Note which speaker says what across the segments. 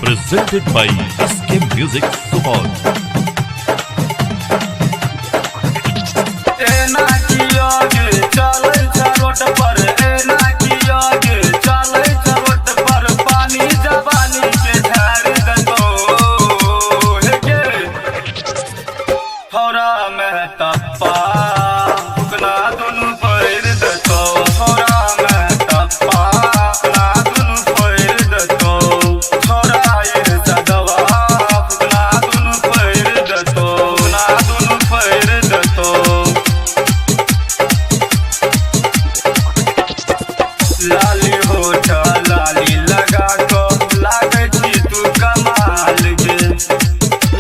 Speaker 1: presented by SK Music Support.
Speaker 2: लाली होठ लाली लगा को लागे छी तू कमाल गे,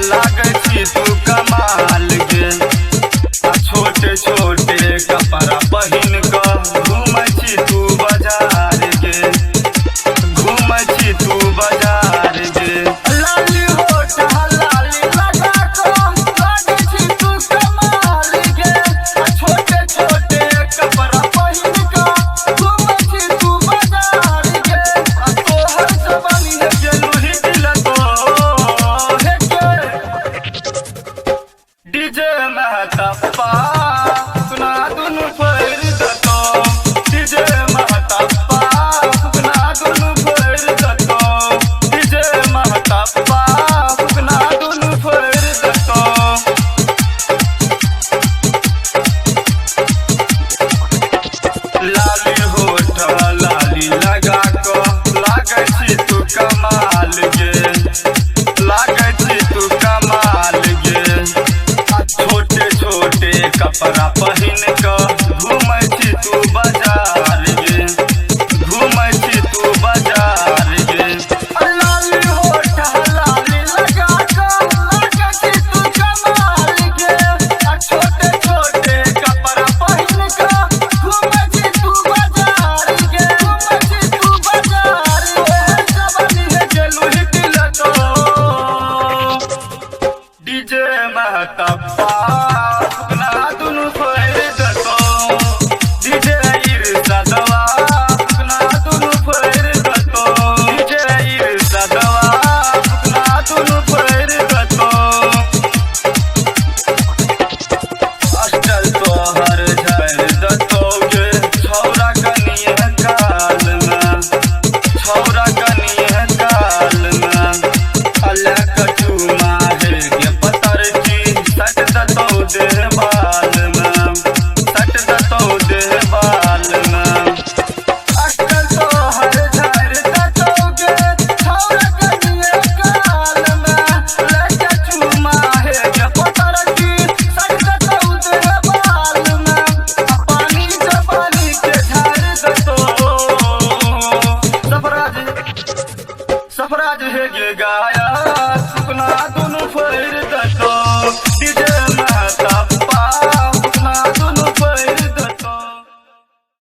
Speaker 2: लागे छी तू कमाल गे। छोटे छोटे कपड़ा पहिन क घूमै छी तू बाजार गे, घूमै छी तू बाजार गे। लाली होठ लाली लगा को लागे छी तू कमाल गे, छोटे छोटे कपड़ा पहिन क घूमै छी तू बाजार गे। तोहर जवानी है गेलू ही दिल तो हे के डीजे महतप्पा सुना दुनु फेर दतो, डीजे महतप्पा सुना दुनु फेर दतो, डीजे महतप्पा सुना दुनु फेर दतो। लाली होठ लाली लगा को लागे छी तू कमाल गे, लागे छी तू कमाल गे। छोटे छोटे कपड़ा पहिन क घूमै छी तू बाजार गे, घूमै छी तू बाजार गे। लाली होठ लाली लगा क लागे छी तू कमाल गे, छोटे छोटे कपड़ा पहिन क घूमै छी तू बाजार गे, घूमै छी तू बाजार गे। जवानी है गेलू ही दिल तो डीजे महतप्पा सुना दुनु फेर दतो, डीजे इरशादवा सुना दुनु फेर दतो, डीजे इरशादवा सुना दुनु फेर दतो। अष्टल तोहर झर दतो गे छौरा कनिए काल में, छौरा कनिए काल में। अल्लाह कटू माहे के पतर की सट दतो दे बाल में, सट दतो दे बाल में। अष्टल तोहर झर दतो गे छौरा कनिए काल में, लगे चूमा है के पतर की सट दतो दे बाल में। पानी जवानी के झर दतो सफराज है गे गाया सुना दुनु फेर दतो, डीजे